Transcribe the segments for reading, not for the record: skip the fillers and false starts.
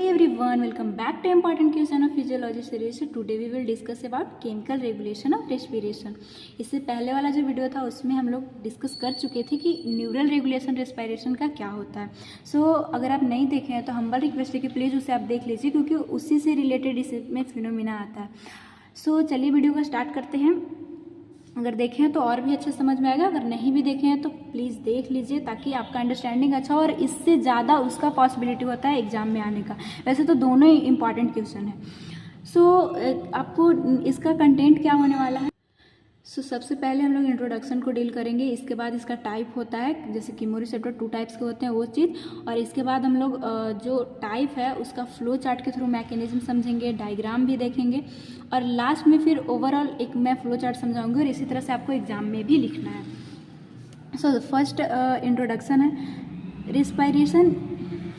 everyone, welcome back to important question of physiology series. So today we will discuss about chemical regulation of respiration. इससे पहले वाला जो video था उसमें हम लोग डिस्कस कर चुके थे कि न्यूरल रेगुलेशन रेस्पिरेशन का क्या होता है. अगर आप नहीं देखे हैं तो हम्बल रिक्वेस्ट है कि प्लीज़ उसे आप देख लीजिए क्योंकि उसी से रिलेटेड इसमें फिनोमिना आता है. चलिए वीडियो को स्टार्ट करते हैं. अगर देखें हैं तो और भी अच्छे समझ में आएगा, अगर नहीं भी देखे हैं तो प्लीज़ देख लीजिए ताकि आपका अंडरस्टैंडिंग अच्छा हो और इससे ज़्यादा उसका पॉसिबिलिटी होता है एग्जाम में आने का. वैसे तो दोनों ही इम्पॉर्टेंट क्वेश्चन है. आपको इसका कंटेंट क्या होने वाला है. सबसे पहले हम लोग इंट्रोडक्शन को डील करेंगे. इसके बाद इसका टाइप होता है, जैसे कीमोरिसेप्टर 2 टाइप्स के होते हैं वो चीज़. और इसके बाद हम लोग जो टाइप है उसका फ्लो चार्ट के थ्रू मैकेनिज्म समझेंगे, डायग्राम भी देखेंगे और लास्ट में फिर ओवरऑल एक मैं फ्लो चार्ट समझाऊंगी और इसी तरह से आपको एग्जाम में भी लिखना है. फर्स्ट इंट्रोडक्शन है रिस्पायरेशन.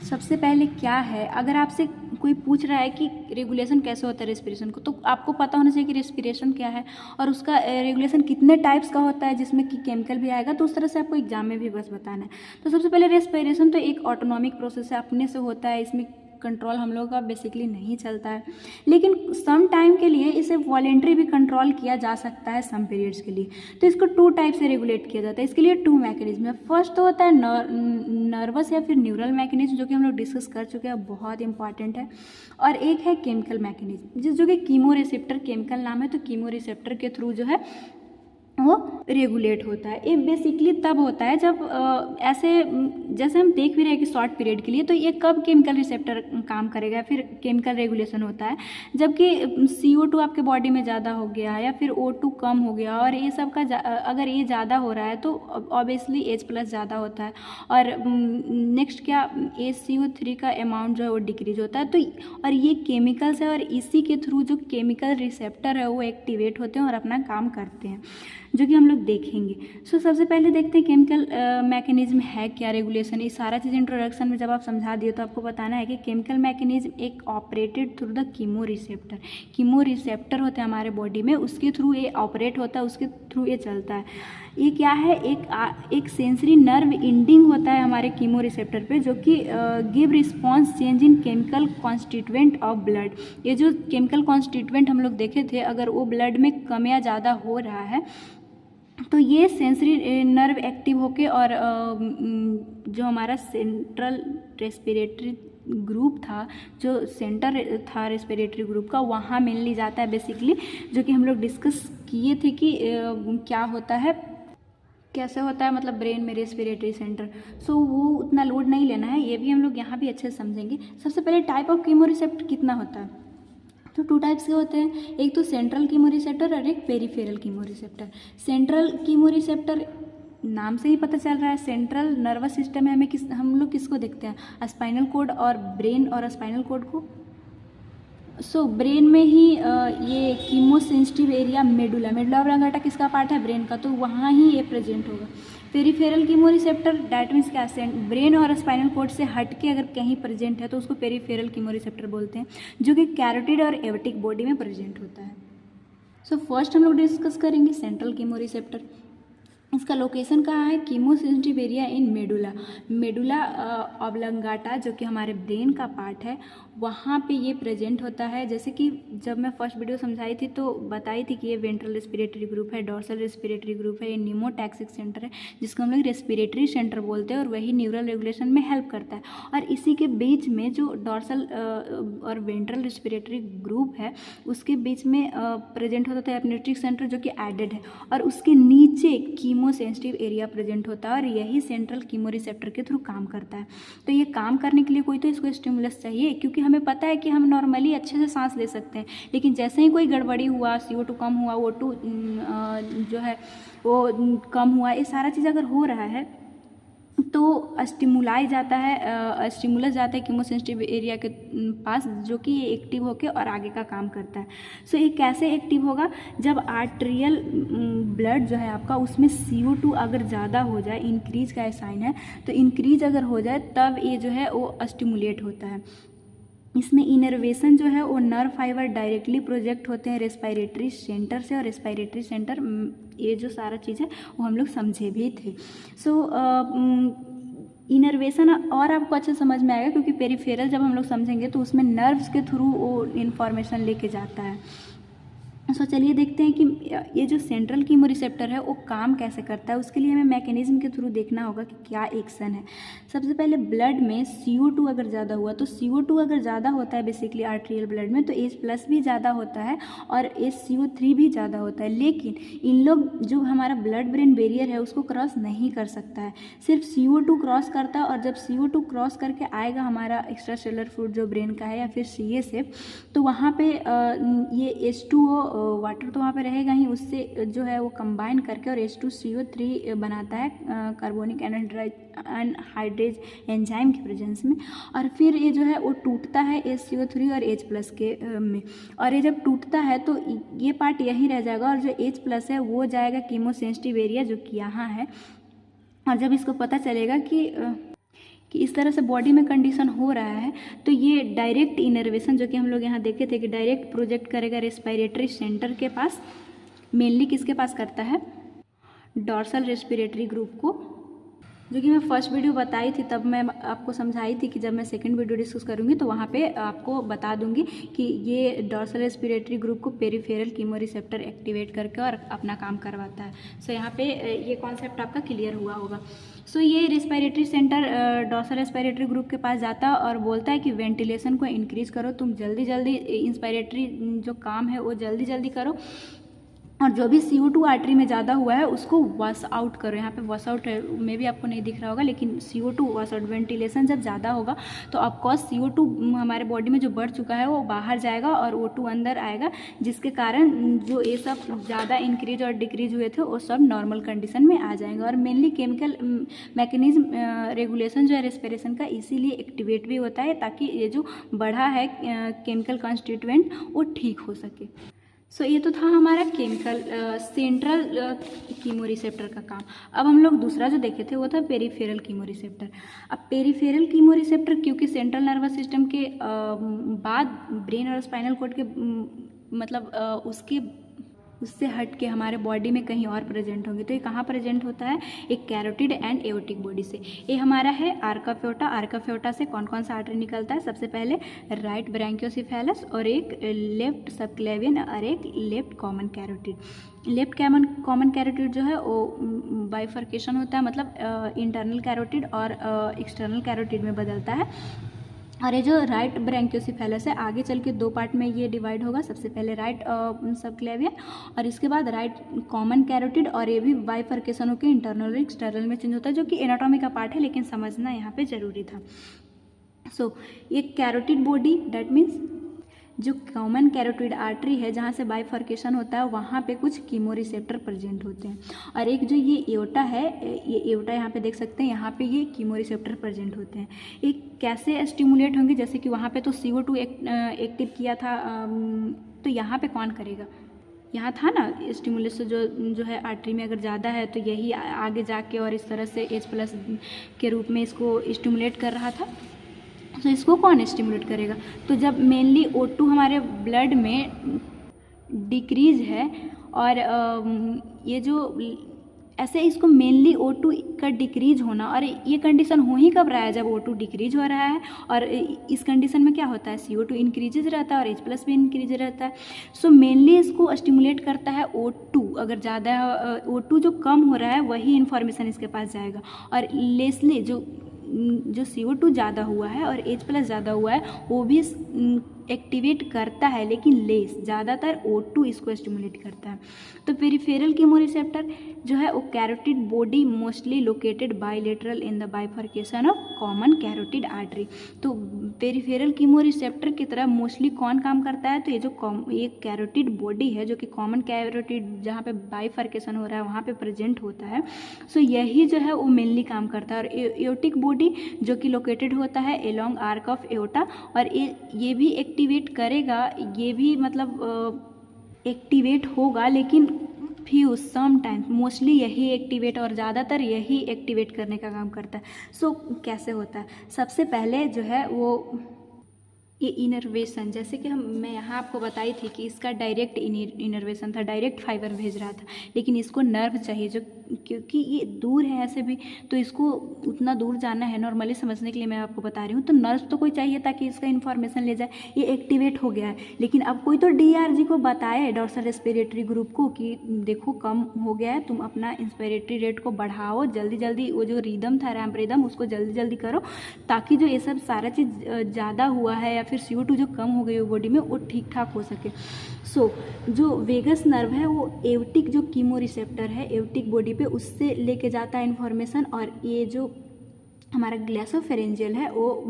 सबसे पहले क्या है, अगर आपसे कोई पूछ रहा है कि रेगुलेशन कैसे होता है रेस्पिरेशन को, तो आपको पता होना चाहिए कि रेस्पिरेशन क्या है और उसका रेगुलेशन कितने टाइप्स का होता है, जिसमें कि केमिकल भी आएगा. तो उस तरह से आपको एग्जाम में भी बस बताना है. तो सबसे पहले रेस्पिरेशन तो एक ऑटोनॉमिक प्रोसेस है, अपने से होता है. इसमें कंट्रोल हम लोगों का बेसिकली नहीं चलता है, लेकिन सम टाइम के लिए इसे वॉलेंट्री भी कंट्रोल किया जा सकता है सम पीरियड्स के लिए. तो इसको 2 टाइप से रेगुलेट किया जाता है. इसके लिए 2 मैकेनिज्म है. फर्स्ट तो होता है नर्वस या फिर न्यूरल मैकेनिज्म, जो कि हम लोग डिस्कस कर चुके हैं, बहुत इंपॉर्टेंट है. और एक है केमिकल मैकेनिज्म, जो कि कीमो रिसेप्टर केमिकल नाम है. तो कीमो रिसेप्टर के थ्रू जो है वो रेगुलेट होता है. ये बेसिकली तब होता है जब ऐसे जैसे हम देख भी रहे हैं कि शॉर्ट पीरियड के लिए, तो ये कब केमिकल रिसेप्टर काम करेगा, फिर केमिकल रेगुलेशन होता है जबकि CO2 आपके बॉडी में ज़्यादा हो गया या फिर O2 कम हो गया. और ये सब का अगर ये ज़्यादा हो रहा है तो ऑब्वियसली H+ ज़्यादा होता है. और नेक्स्ट क्या, HCO3 का अमाउंट जो है वो डिक्रीज होता है. तो और ये केमिकल्स है और इसी के थ्रू जो केमिकल रिसेप्टर है वो एक्टिवेट होते हैं और अपना काम करते हैं, जो कि हम लोग देखेंगे. सबसे पहले देखते हैं केमिकल मैकेनिज्म है क्या, रेगुलेशन. ये सारा चीज़ इंट्रोडक्शन में जब आप समझा दिए तो आपको बताना है कि केमिकल मैकेनिज्म एक operated through the chemo receptor. Chemo receptor होते हैं हमारे बॉडी में, उसके थ्रू ये ऑपरेट होता है, उसके थ्रू ये चलता है. ये क्या है, एक सेंसरी नर्व इंडिंग होता है हमारे कीमो रिसेप्टर पे, जो कि give response change in chemical constituent of blood. ये जो केमिकल कॉन्स्टिट्यूएंट हम लोग देखे थे, अगर वो ब्लड में कम या ज़्यादा हो रहा है तो ये सेंसरी नर्व एक्टिव होके और जो हमारा सेंट्रल रेस्पिरेटरी ग्रुप था, जो सेंटर था रेस्पिरेटरी ग्रुप का, वहाँ मेनली जाता है बेसिकली, जो कि हम लोग डिस्कस किए थे कि क्या होता है, कैसे होता है, मतलब ब्रेन में रेस्पिरेटरी सेंटर. वो उतना लोड नहीं लेना है, ये भी हम लोग यहाँ भी अच्छे से समझेंगे. सबसे पहले टाइप ऑफ कीमो रिसेप्टर कितना होता है. तो 2 टाइप्स के होते हैं, एक तो सेंट्रल कीमो रिसेप्टर और एक peripheral chemo receptor. Central chemo receptor नाम से ही पता चल रहा है, सेंट्रल नर्वस सिस्टम है. हम लोग किसको देखते हैं, स्पाइनल कोड और ब्रेन और स्पाइनल कोड को. ब्रेन में ही ये chemo sensitive area medulla oblongata किसका पार्ट है, ब्रेन का, तो वहाँ ही ये प्रेजेंट होगा. Peripheral chemo receptor that means क्या, ब्रेन और स्पाइनल कोड से हट के अगर कहीं प्रेजेंट है तो उसको पेरिफेरल कीमो रिसेप्टर बोलते हैं, जो कि कैरोटिड और एवटिक बॉडी में प्रेजेंट होता है. फर्स्ट हम लोग डिस्कस करेंगे सेंट्रल कीमो रिसेप्टर. इसका लोकेशन कहाँ है, chemo sensitive area in medulla oblongata, जो कि हमारे ब्रेन का पार्ट है, वहाँ पे ये प्रेजेंट होता है. जैसे कि जब मैं फर्स्ट वीडियो समझाई थी तो बताई थी कि ये वेंट्रल रेस्पिरेटरी ग्रुप है, डॉर्सल रेस्पिरेटरी ग्रुप है, ये न्यूमोटैक्सिक सेंटर है, जिसको हम लोग रेस्पिरेटरी सेंटर बोलते हैं, और वही न्यूरल रेगुलेशन में हेल्प करता है. और इसी के बीच में जो डॉर्सल और वेंट्रल रेस्पिरेटरी ग्रुप है, उसके बीच में प्रेजेंट होता है एपिनेफ्रिक सेंटर, जो कि एडेड है, और उसके नीचे कीमो सेंसिटिव एरिया प्रेजेंट होता है, और यही सेंट्रल कीमो रिसेप्टर के थ्रू काम करता है. तो ये काम करने के लिए कोई तो इसको स्टिमुलस चाहिए, क्योंकि हमें पता है कि हम नॉर्मली अच्छे से सांस ले सकते हैं, लेकिन जैसे ही कोई गड़बड़ी हुआ, CO2 कम हुआ, O2 जो है वो कम हुआ, ये सारा चीज़ अगर हो रहा है तो स्टिमुलाई जाता है, स्टिमुलस जाता है कीमोसेंसिटिव एरिया के पास, जो कि ये एक्टिव होकर और आगे का काम करता है. ये कैसे एक्टिव होगा, जब आर्टेरियल ब्लड जो है आपका, उसमें CO2 अगर ज़्यादा हो जाए, इंक्रीज का साइन है, तो इंक्रीज अगर हो जाए तब ये जो है वो स्टिमुलेट होता है. इसमें इनर्वेशन जो है वो नर्व फाइबर डायरेक्टली प्रोजेक्ट होते हैं रेस्पिरेटरी सेंटर से, और रेस्पिरेटरी सेंटर ये जो सारा चीज़ है वो हम लोग समझे भी थे. इनर्वेशन और आपको अच्छे समझ में आएगा, क्योंकि पेरिफेरल जब हम लोग समझेंगे तो उसमें नर्व्स के थ्रू वो इन्फॉर्मेशन लेके जाता है। सो चलिए देखते हैं कि ये जो सेंट्रल कीमोरिसेप्टर है वो काम कैसे करता है। उसके लिए हमें मैकेनिज्म के थ्रू देखना होगा कि क्या एक्शन है। सबसे पहले ब्लड में CO2 अगर ज़्यादा हुआ, तो CO2 अगर ज़्यादा होता है बेसिकली आर्टेरियल ब्लड में, तो H+ भी ज़्यादा होता है और HCO3 भी ज़्यादा होता है। लेकिन इन लोग जो हमारा ब्लड ब्रेन बैरियर है उसको क्रॉस नहीं कर सकता है, सिर्फ CO2 क्रॉस करता है। और जब CO2 क्रॉस करके आएगा हमारा एक्स्ट्रा सेलुलर फ्लूइड जो ब्रेन का है या फिर CA तो वहाँ पे ये H2O वाटर तो वहाँ पे रहेगा ही, उससे जो है वो कंबाइन करके और H2CO3 बनाता है कार्बोनिक एनहाइड्रेज एंजाइम के प्रेजेंस में। और फिर ये जो है वो टूटता है HCO3 और H+ के में। और ये जब टूटता है तो ये पार्ट यहीं रह जाएगा और जो H+ है वो जाएगा कीमोसेंसिटिव एरिया जो कि यहाँ है। और जब इसको पता चलेगा कि इस तरह से बॉडी में कंडीशन हो रहा है तो ये डायरेक्ट इनर्वेशन जो कि हम लोग यहाँ देखे थे कि डायरेक्ट प्रोजेक्ट करेगा रेस्पिरेटरी सेंटर के पास। मेनली किसके पास करता है? डॉर्सल रेस्पिरेटरी ग्रुप को, जो कि मैं फर्स्ट वीडियो बताई थी तब मैं आपको समझाई थी कि जब मैं सेकंड वीडियो डिस्कस करूँगी तो वहाँ पे आपको बता दूँगी कि ये डॉर्सल रेस्पिरेटरी ग्रुप को पेरिफेरल कीमोरिसेप्टर एक्टिवेट करके और अपना काम करवाता है। सो यहाँ पे ये कॉन्सेप्ट आपका क्लियर हुआ होगा। सो ये respiratory centre dorsal respiratory group के पास जाता है और बोलता है कि वेंटिलेशन को इंक्रीज़ करो, तुम जल्दी जल्दी इंस्पायरेटरी जो काम है वो जल्दी जल्दी करो, और जो भी CO2 आर्टरी में ज़्यादा हुआ है उसको वॉश आउट करो। यहाँ पे वॉश आउट में भी आपको नहीं दिख रहा होगा, लेकिन CO2 वॉश आउट, वेंटिलेशन जब ज़्यादा होगा तो ऑफकोर्स CO2 हमारे बॉडी में जो बढ़ चुका है वो बाहर जाएगा और O2 अंदर आएगा, जिसके कारण जो ये सब ज़्यादा इंक्रीज और डिक्रीज हुए थे वो सब नॉर्मल कंडीशन में आ जाएंगे। और मेनली केमिकल मैकेनिज्म रेगुलेशन जो है रेस्पिरेशन का इसीलिए एक्टिवेट भी होता है ताकि ये जो बढ़ा है केमिकल कॉन्स्टिट्यूएंट वो ठीक हो सके। सो ये तो था हमारा केमिकल सेंट्रल कीमोरिसेप्टर का काम। अब हम लोग दूसरा जो देखे थे वो था पेरिफेरल कीमोरिसेप्टर। अब पेरिफेरल कीमोरिसेप्टर क्योंकि सेंट्रल नर्वस सिस्टम के बाद ब्रेन और स्पाइनल कॉर्ड के मतलब उससे हट के हमारे बॉडी में कहीं और प्रेजेंट होंगे, तो ये कहाँ प्रेजेंट होता है? एक कैरोटिड एंड एओर्टिक बॉडी से। ये हमारा है आर्का फ्योटा। आर्का फ्योटा से कौन कौन सा आर्टरी निकलता है? सबसे पहले राइट ब्रैंकियोसेफेलस और एक लेफ्ट सबक्लेवियन और एक left common carotid. Left common carotid जो है वो बाइफर्केशन होता है, मतलब इंटरनल कैरोटिड और एक्सटर्नल कैरोटिड में बदलता है। और ये जो राइट ब्रैंकियोसेफेलस है आगे चल के दो पार्ट में ये डिवाइड होगा, सबसे पहले राइट सबक्लेवियन और इसके बाद राइट कॉमन कैरोटिड, और ये भी बाइफर्केशन होकर इंटरनल और एक्सटर्नल में चेंज होता है, जो कि एनाटॉमी का पार्ट है लेकिन समझना यहाँ पे जरूरी था। सो ये कैरोटिड बॉडी डेट मीन्स जो कॉमन कैरोटिड आर्टरी है जहाँ से बाइफर्केशन होता है वहाँ पे कुछ कीमोरिसेप्टर प्रेजेंट होते हैं। और एक जो ये एओर्टा है, ये एओर्टा यहाँ पे देख सकते हैं, यहाँ पे ये कीमोरिसेप्टर प्रेजेंट होते हैं। एक कैसे स्टिमुलेट होंगे? जैसे कि वहाँ पे तो CO2 एक्टिव किया था, तो यहाँ पे कौन करेगा? यहाँ था ना स्टिमुलस जो है आर्टरी में अगर ज़्यादा है तो यही आगे जाके और इस तरह से H+ के रूप में इसको स्टिमुलेट कर रहा था। तो इसको कौन स्टिमुलेट करेगा? तो जब मेनली O2 हमारे ब्लड में डिक्रीज है और ये जो ऐसे इसको मेनली O2 का डिक्रीज होना, और ये कंडीशन हो ही कब रहा है? जब O2 डिक्रीज हो रहा है। और इस कंडीशन में क्या होता है? CO2 इंक्रीजेज रहता है और H+ भी इंक्रीज रहता है। सो मेनली इसको स्टिमुलेट करता है O2। अगर ज़्यादा O2 जो कम हो रहा है वही इन्फॉर्मेशन इसके पास जाएगा, और लेसली जो CO2 ज़्यादा हुआ है और H+ ज़्यादा हुआ है वो भी एक्टिवेट करता है, लेकिन लेस, ज़्यादातर O2 इसको स्टिमुलेट करता है। तो पेरिफेरल कीमोरिसेप्टर जो है वो carotid body mostly located bilateral in the bifurcation of common carotid artery. तो पेरिफेरल कीमोरिसेप्टर की तरह मोस्टली कौन काम करता है? तो ये जो ये कैरोटिड बॉडी है जो कि कॉमन कैरोटिड जहाँ पे बाइफर्केशन हो रहा है वहाँ पे प्रेजेंट होता है। सो यही जो है वो मेनली काम करता है। और एओर्टिक बॉडी जो कि लोकेटेड होता है एलोंग आर्क ऑफ एओर्टा, और ये भी एक्टिवेट करेगा, ये भी मतलब एक्टिवेट होगा, लेकिन फ्यू समटाइम्स मोस्टली यही एक्टिवेट और ज़्यादातर यही एक्टिवेट करने का काम करता है। सो कैसे होता है? सबसे पहले जो है वो ये इनर्वेशन, जैसे कि मैं यहाँ आपको बताई थी कि इसका डायरेक्ट इनर्वेशन था, डायरेक्ट फाइबर भेज रहा था, लेकिन इसको नर्व चाहिए जो क्योंकि ये दूर है ऐसे भी, तो इसको उतना दूर जाना है नॉर्मली समझने के लिए मैं आपको बता रही हूँ। तो नर्व तो कोई चाहिए ताकि इसका इन्फॉर्मेशन ले जाए, ये एक्टिवेट हो गया है। लेकिन अब कोई तो डीआरजी को बताए, डॉर्सल रेस्पिरेटरी ग्रुप को, कि देखो कम हो गया है, तुम अपना इंस्पिरेटरी रेट को बढ़ाओ, जल्दी जल्दी वो जो रिदम था रैम्प रिदम उसको जल्दी जल्दी करो, ताकि जो ये सब सारा चीज़ ज़्यादा हुआ है या फिर CO2 जो कम हो गई हो बॉडी में वो ठीक ठाक हो सके। सो जो वेगस नर्व है वो एवटिक जो कीमो रिसेप्टर है एवटिक बॉडी पे, उससे लेके जाता है इन्फॉर्मेशन, और ये जो हमारा ग्लैसोफेरेंजियल है वो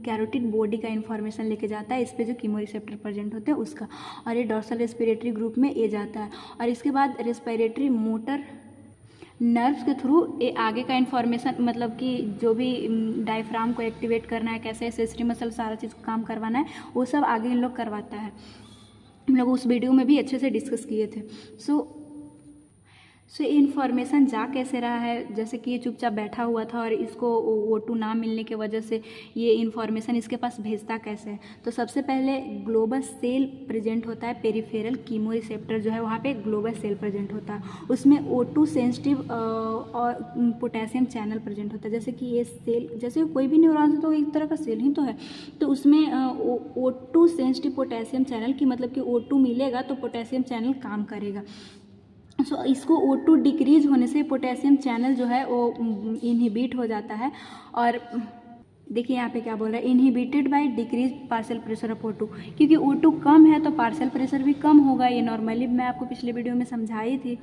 कैरोटिड बॉडी का इन्फॉर्मेशन लेके जाता है, इस पे जो कीमो रिसेप्टर प्रेजेंट होते हैं उसका, और ये डॉर्सल रेस्पिरेटरी ग्रुप में ये जाता है। और इसके बाद रेस्पिरेटरी मोटर नर्व्स के थ्रू ये आगे का इन्फॉर्मेशन, मतलब कि जो भी डायफ्राम को एक्टिवेट करना है, कैसे एसेसरी मसल सारा चीज़ काम करवाना है, वो सब आगे इन लोग करवाता है। हम लोग उस वीडियो में भी अच्छे से डिस्कस किए थे। सो ये इन्फॉर्मेशन जा कैसे रहा है, जैसे कि ये चुपचाप बैठा हुआ था और इसको O2 ना मिलने की वजह से ये इन्फॉर्मेशन इसके पास भेजता कैसे है। तो सबसे पहले ग्लोबल सेल प्रेजेंट होता है, पेरिफेरल कीमो रिसेप्टर जो है वहाँ पे ग्लोबल सेल प्रेजेंट होता है, उसमें O2 सेंसिटिव और पोटेशियम चैनल प्रेजेंट होता है। जैसे कि ये सेल, जैसे कोई भी न्यूरॉन तो एक तरह का सेल ही तो है, तो उसमें O2 सेंसिटिव पोटेशियम चैनल की, मतलब कि O2 मिलेगा तो पोटेशियम चैनल काम करेगा। सो इसको O2 डिक्रीज होने से पोटेशियम चैनल जो है वो इनहिबिट हो जाता है। और देखिए यहाँ पे क्या बोल रहा है, inhibited by decrease partial pressure of O2, क्योंकि O2 कम है तो पार्शियल प्रेशर भी कम होगा। ये नॉर्मली मैं आपको पिछले वीडियो में समझाई थी।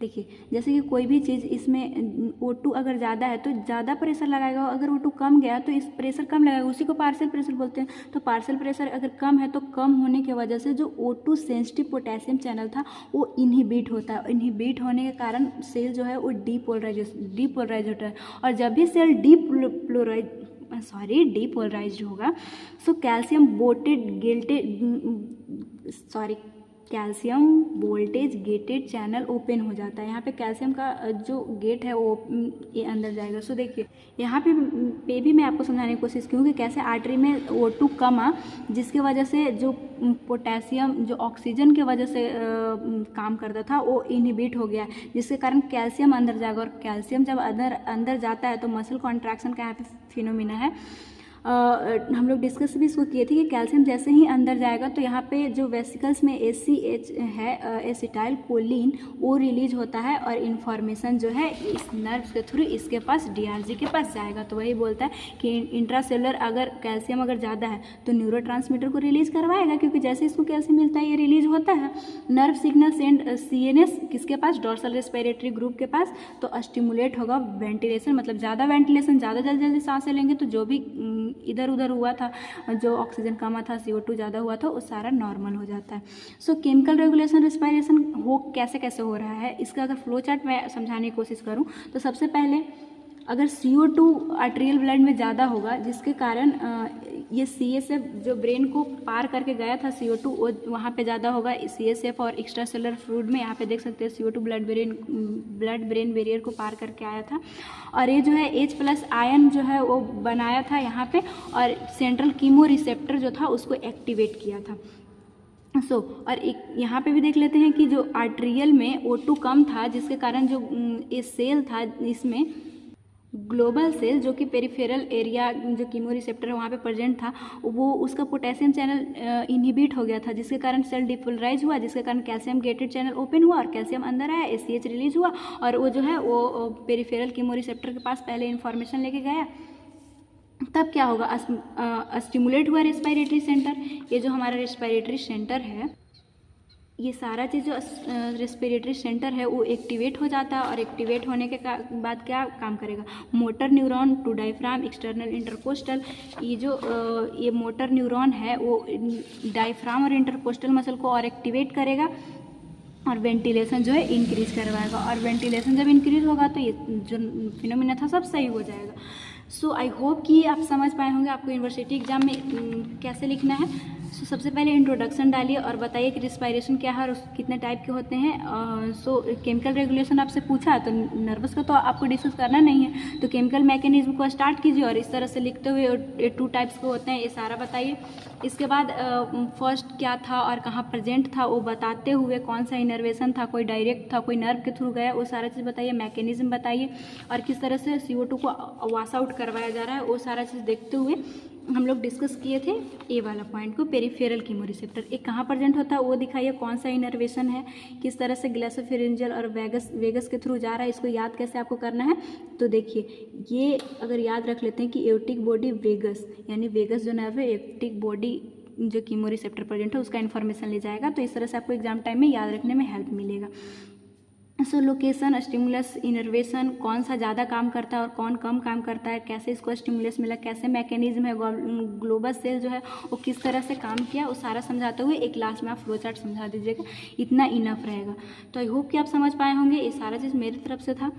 देखिए जैसे कि कोई भी चीज़ इसमें O2 अगर ज़्यादा है तो ज़्यादा प्रेशर लगाएगा, अगर O2 कम गया तो इस प्रेशर कम लगाएगा, उसी को पार्शियल प्रेशर बोलते हैं। तो पार्शियल प्रेशर अगर कम है तो कम होने की वजह से जो O2 सेंसिटिव पोटेशियम चैनल था वो इनहिबिट होता है। इनहिबिट होने के कारण सेल जो है वो डीपोलराइज होता है, और जब भी सेल डीपोलराइज होगा so calcium voltage gated channel open हो जाता है। यहाँ पे कैल्शियम का जो गेट है वो ये अंदर जाएगा। सो देखिए यहाँ पे भी मैं आपको समझाने की कोशिश की हूँ कि कैसे आर्टरी में O2 कम आ, जिसके वजह से जो पोटेशियम जो ऑक्सीजन के वजह से काम करता था वो इनहिबिट हो गया, जिसके कारण कैल्शियम अंदर जाएगा, और कैल्शियम जब अंदर जाता है तो मसल कॉन्ट्रैक्शन का यहाँ पे फिनोमिना है। हम लोग डिस्कस भी इसको किए थे कि कैल्शियम जैसे ही अंदर जाएगा तो यहाँ पे जो वेसिकल्स में ACH है, एसिटाइल कोलिन, वो रिलीज होता है, और इन्फॉर्मेशन जो है इस नर्व्स के थ्रू इसके पास DRG के पास जाएगा। तो वही बोलता है कि इंट्रासेलुलर अगर कैल्शियम अगर ज़्यादा है तो न्यूरोट्रांसमीटर को रिलीज करवाएगा, क्योंकि जैसे इसको कैल्शियम मिलता है ये रिलीज होता है। नर्व सिग्नल सेंड CNS किसके पास, डॉर्सल रेस्पिरेटरी ग्रुप के पास, तो स्टिमुलेट होगा वेंटिलेशन, मतलब ज़्यादा वेंटिलेशन, ज़्यादा जल्दी सांसें लेंगे तो जो भी इधर उधर हुआ था, जो ऑक्सीजन कम था, CO2 ज़्यादा हुआ था, वो सारा नॉर्मल हो जाता है। सो केमिकल रेगुलेशन रेस्पिरेशन हो कैसे हो रहा है, इसका अगर फ्लो चार्ट मैं समझाने की कोशिश करूँ तो सबसे पहले अगर CO2 आर्टेरियल ब्लड में ज़्यादा होगा, जिसके कारण ये CSF जो ब्रेन को पार करके गया था CO2 वो वहाँ पे ज़्यादा होगा। CSF और एक्स्ट्रा सेलुलर फ्लूइड में यहाँ पे देख सकते हैं CO2 ब्लड ब्रेन बैरियर को पार करके आया था, और ये जो है H+ आयन जो है वो बनाया था यहाँ पे, और सेंट्रल कीमो रिसेप्टर जो था उसको एक्टिवेट किया था। और एक यहाँ पे भी देख लेते हैं कि जो आर्टेरियल में O2 कम था, जिसके कारण जो ये सेल था इसमें ग्लोबल सेल जो कि पेरिफेरल एरिया जो कीमो रिसेप्टर है वहाँ पे प्रेजेंट था, वो उसका पोटेशियम चैनल इनहिबिट हो गया था, जिसके कारण सेल डिपोलराइज हुआ, जिसके कारण कैल्शियम गेटेड चैनल ओपन हुआ और कैल्शियम अंदर आया, ACH रिलीज हुआ, और वो जो है वो पेरिफेरल कीमो रिसेप्टर के पास पहले इन्फॉर्मेशन लेके गया। तब क्या होगा, स्टिमुलेट हुआ रेस्पिरेटरी सेंटर। ये जो हमारा रेस्पिरेटरी सेंटर है, ये सारा चीज़ जो रेस्पिरेटरी सेंटर है वो एक्टिवेट हो जाता है, और एक्टिवेट होने के बाद क्या काम करेगा, motor neuron to diaphragm external intercostal. ये मोटर न्यूरॉन है वो डायफ्राम और इंटरकोस्टल मसल को और एक्टिवेट करेगा, और वेंटिलेशन जो है इंक्रीज करवाएगा, और वेंटिलेशन जब इंक्रीज होगा तो ये जो फिनोमिना था सब सही हो जाएगा। सो आई होप कि आप समझ पाए होंगे आपको यूनिवर्सिटी एग्जाम में कैसे लिखना है। सो सबसे पहले इंट्रोडक्शन डालिए और बताइए कि रिस्पायरेशन क्या है और कितने टाइप के होते हैं। सो केमिकल रेगुलेशन आपसे पूछा तो नर्वस का तो आपको डिस्कस करना नहीं है, तो केमिकल मैकेनिज्म को स्टार्ट कीजिए और इस तरह से लिखते हुए 2 टाइप्स के होते हैं ये सारा बताइए। इसके बाद फर्स्ट क्या था और कहाँ प्रेजेंट था वो बताते हुए कौन सा इनर्वेशन था, कोई डायरेक्ट था कोई नर्व के थ्रू गया, वो सारा चीज़ बताइए। मैकेनिज्म बताइए और किस तरह से CO2 को वॉश आउट करवाया जा रहा है वो सारा चीज़ देखते हुए हम लोग डिस्कस किए थे ए वाला पॉइंट को, पेरिफेरल कीमोरिसेप्टर एक कहाँ प्रेजेंट होता है वो दिखाइए, कौन सा इनर्वेशन है, किस तरह से ग्लोसोफेरिंजियल और वेगस के थ्रू जा रहा है, इसको याद कैसे आपको करना है। तो देखिए ये अगर याद रख लेते हैं कि एओर्टिक बॉडी वेगस, यानी वेगस जो नर्व है एओर्टिक बॉडी जो कीमोरिसेप्टर प्रेजेंट है उसका इन्फॉर्मेशन ले जाएगा, तो इस तरह से आपको एग्जाम टाइम में याद रखने में हेल्प मिलेगा। सो लोकेशन, स्टिमुलस, इनर्वेशन, कौन सा ज़्यादा काम करता है और कौन कम काम करता है, कैसे इसको स्टिमुलस मिला, कैसे मैकेनिज्म है, ग्लोबस सेल जो है वो किस तरह से काम किया, वो सारा समझाते हुए एक लास्ट में आप फ्लो चार्ट समझा दीजिएगा, इतना इनफ रहेगा। तो आई होप कि आप समझ पाए होंगे, ये सारा चीज़ मेरी तरफ से था।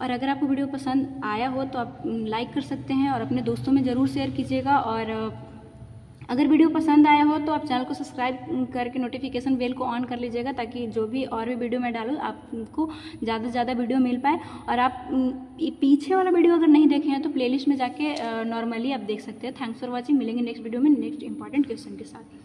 और अगर आपको वीडियो पसंद आया हो तो आप लाइक कर सकते हैं और अपने दोस्तों में ज़रूर शेयर कीजिएगा, और अगर वीडियो पसंद आया हो तो आप चैनल को सब्सक्राइब करके नोटिफिकेशन बेल को ऑन कर लीजिएगा, ताकि जो भी और भी वीडियो मैं डालूँ आपको ज़्यादा से ज़्यादा वीडियो मिल पाए। और आप पीछे वाला वीडियो अगर नहीं देखे हैं तो प्लेलिस्ट में जाके नॉर्मली आप देख सकते हैं। थैंक्स फॉर वॉचिंग, मिलेंगे नेक्स्ट वीडियो में नेक्स्ट इंपॉर्टेंट क्वेश्चन के साथ।